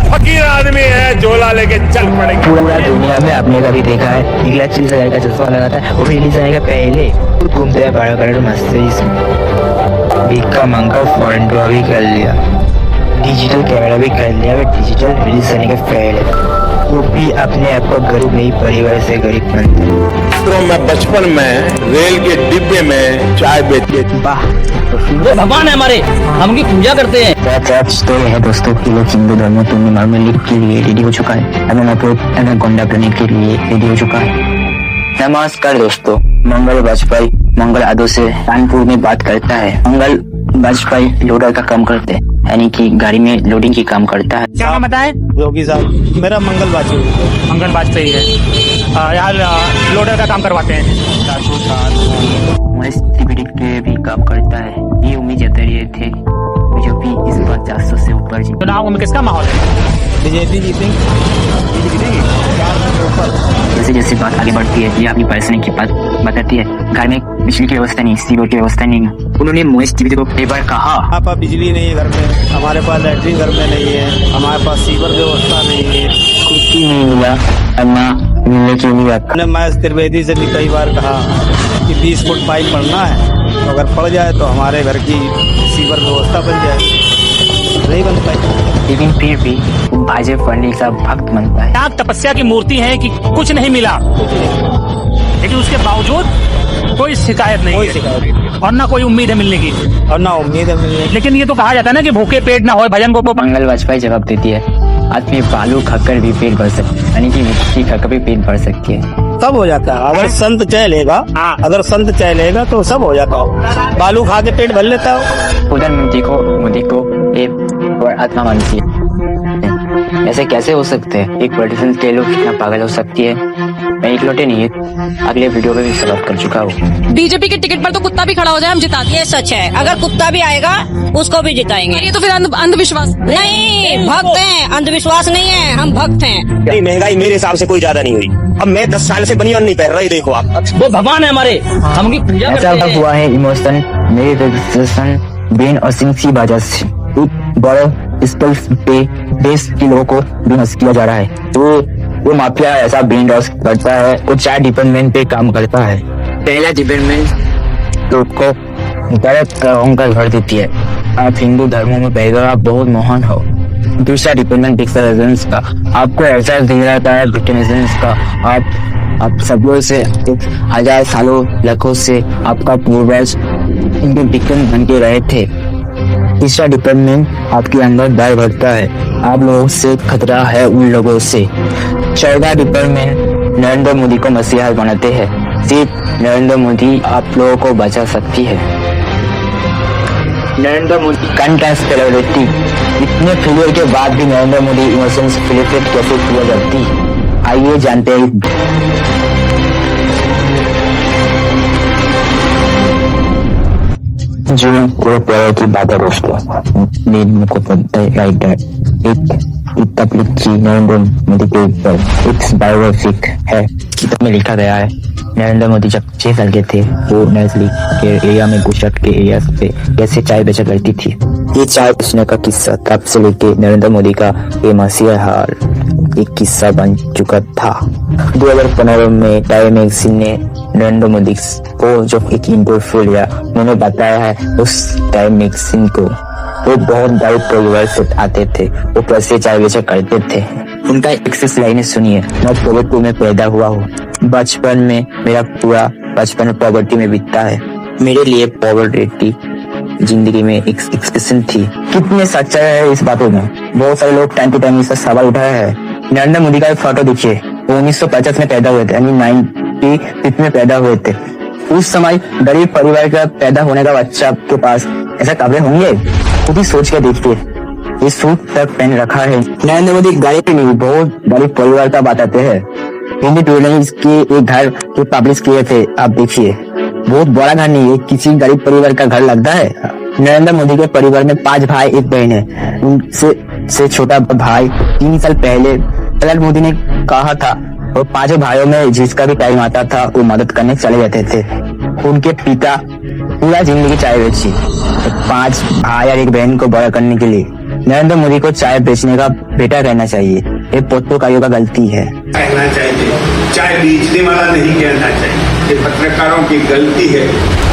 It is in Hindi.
फकीर आदमी है, झोला लेके चल पड़ेगा। पूरा दुनिया में आपने कभी देखा है निकला 30,000 का चश्मा लगाता है, वो रिलीज आने का पहले घूमते हैं बड़ा कलर मस्त इसमें भिक्का मांगा फॉरेन टूर भी कर लिया, डिजिटल कैमरा भी कर लिया, डिजिटल रिलीज आने का पहले वो भी अपने आप को गरीब नहीं परिवार से गरीब बनते। तो मैं बचपन में रेल के डिब्बे में चाय बेचते थे। वाह वो भगवान है हमारे, हम उनकी पूजा करते हैं। तो है दोस्तों कि लोग हिंदू धर्म में नॉर्मली के लिए रेडी हो चुका है, अगर गोंडा करने के लिए रेडी हो चुका है। नमस्कार दोस्तों, मंगल वाजपेयी मंगल आदो से कानपुर में बात करता है। मंगल वाजपेयी लोडर का काम करते हैं, यानी कि गाड़ी में लोडिंग की काम करता है। क्या नाम बताएं? योगी साहब, मेरा मंगल वाजपेयी। मंगल वाजपेयी है, यहाँ लोडर का काम करवाते हैं। के भी काम करता है। ये उम्मीद जता रहे थे बीजेपी इस बार 400 से ऊपर जीत। चुनाव में किसका माहौल है? बीजेपी जीतेंगे। जैसे जैसे बात आगे बढ़ती है, ये अपनी परेशानी की बात बताती है। घर में बिजली की व्यवस्था नहीं, सीवर की व्यवस्था नहीं है। उन्होंने मोइस टीवी को कई बार कहा, हमारे पास बिजली नहीं है घर में, हमारे पास लैट्रिन घर में नहीं है, हमारे पास सीवर व्यवस्था नहीं है, कुर्सी नहीं मिला, अन्ना मिलने क्यों नहीं रखा। मैंने महेश त्रिवेदी से भी कई बार कहा कि 20 फुट पाइप पड़ना है, तो अगर पड़ जाए तो हमारे घर की सीवर व्यवस्था बन जाए, नहीं बन पाई। लेकिन फिर भी भाजपा फंडी का भक्त बनता है। आप तपस्या की मूर्ति है कि कुछ नहीं मिला, लेकिन उसके बावजूद कोई शिकायत नहीं है और ना कोई उम्मीद है मिलने की, और ना उम्मीद है मिलने। लेकिन ये तो कहा जाता है ना कि भूखे पेट ना हो भजन को। मंगल वाजपेयी जवाब देती है, आदमी बालू खाकर भी पेट भर सकती है, यानी कि मिट्टी खाकर भी पेट भर सकती है। सब हो जाता है अगर संत चाय लेगा। अगर संत चाय लेगा तो सब हो जाता हो, बालू खा के पेट भर लेता हो। प्रधानमंत्री को मोदी को एक और आत्मा मानती है। ऐसे कैसे हो सकते हैं? एक पॉलिटिशियन के लोग कितना पागल हो सकती है। मैं इकलौते नहीं है, अगले वीडियो में भी सवाल कर चुका हूँ। बीजेपी के टिकट पर तो कुत्ता भी खड़ा हो जाए हम जिता देंगे। ये सच है, अगर कुत्ता भी आएगा उसको भी जिताएंगे। ये तो फिर अंधविश्वास नहीं, भक्त हैं, अंधविश्वास नहीं है, हम भक्त हैं। महंगाई मेरे हिसाब से कोई ज्यादा नहीं हुई। अब मैं 10 साल से बनियान नहीं पहन रही, देखो आप। वो भगवान है हमारे, हम उनकी पूजा करते हैं। ऐसा हुआ है इमोशन मेरे रजिस्ट्रेशन बेन और सिंह की वजह से एक बड़ा स्पेल पे देश के लोगों को बिनस किया जा रहा है। तो वो माफिया ऐसा ब्रेन वॉश करता है, वो 4 डिपार्टमेंट पे काम करता है। पहला डिपार्टमेंट तो को गलत का घर देती है, आप हिंदू धर्मों में पैदा आप बहुत महान हो। दूसरा डिपार्टमेंट डिक्टेटरनेस का, आपको ऐसा दिया जाता है डिक्टेटरनेस का, आप सब लोग से 1000 सालों लाखों से आपका पूर्वज इनके डिक्टेटर बन के रहे थे। तीसरा डिपार्टमेंट आपके अंदर डर भरता है, आप लोगों से खतरा है उन लोगों से। चौथा डिपार्टमेंट नरेंद्र मोदी को मसीहा बनाते हैं, सिर्फ नरेंद्र मोदी आप लोगों को बचा सकती है। नरेंद्र मोदी कंट्रांसपेरेंटी, इतने फेलियर के बाद भी नरेंद्र मोदी इमोशंस फिलिफ्रेट कैसे किया जाती है, आइए जानते हैं। जो पूरे प्यार की बात है दोस्तों, नींद को पता है लाइक एक तकलीफ की नरेंद्र मोदी के ऊपर एक बायोग्राफिक है। किताब में लिखा गया है नरेंद्र मोदी जब 6 साल के थे वो नर्सरी के एरिया में गुजरात के एरिया पे कैसे चाय बेचा करती थी। ये चाय बेचने का किस्सा तब से लेके नरेंद्र मोदी का ये मसीहा एक किस्सा बन चुका था। 2015 में टाइम मैगजीन ने नरेंद्र मोदी को जो एक इंटरव्यू लिया, उन्होंने बताया है उस टाइम मैगजीन को वो बहुत गरीब परिवार से आते थे, वो कैसे चाय बेचा करते थे। उनका एक्सेस लाइनें सुनिए, मैं पॉवर्टी में पैदा हुआ हूँ, बचपन में मेरा पूरा बचपन पॉवर्टी में बीतता है। मेरे लिए पॉवर्टी जिंदगी में एक एक्सप्रेशन थी। कितने सच्चाई है इस बातों में, बहुत सारे लोग टाइम टू टाइम इसका सवाल उठाया है। नरेंद्र मोदी का एक फोटो देखिए, वो 1950 में पैदा हुए थे, यानी 95 में पैदा हुए थे। उस समय गरीब परिवार का पैदा होने का बच्चा के पास ऐसा कपड़े होंगे? खुद ही सोच के देखिए, ये सूट तक पहन रखा है। नरेंद्र मोदी गरीब नहीं, बहुत गरीब परिवार का बताते हैं। हिंदी टोले ने इसके एक घर के पब्लिश किए थे, आप देखिए, बहुत बड़ा घर नहीं है, किसी गरीब परिवार का घर लगता है। नरेंद्र मोदी के परिवार में 5 भाई 1 बहन है। उनसे छोटा भाई 3 साल पहले प्रहलाद मोदी ने कहा था, और 5 भाइयों में जिसका भी टाइम आता था वो मदद करने चले जाते थे। उनके पिता पूरा जिंदगी चाय बेची 5 भाई और 1 बहन को बड़ा करने के लिए। नरेंद्र मोदी को चाय बेचने का बेटा कहना चाहिए। ये पत्रकारों का गलती है। कहना चाहिए, चाय बेचने वाला नहीं कहना चाहिए। ये पत्रकारों की गलती है।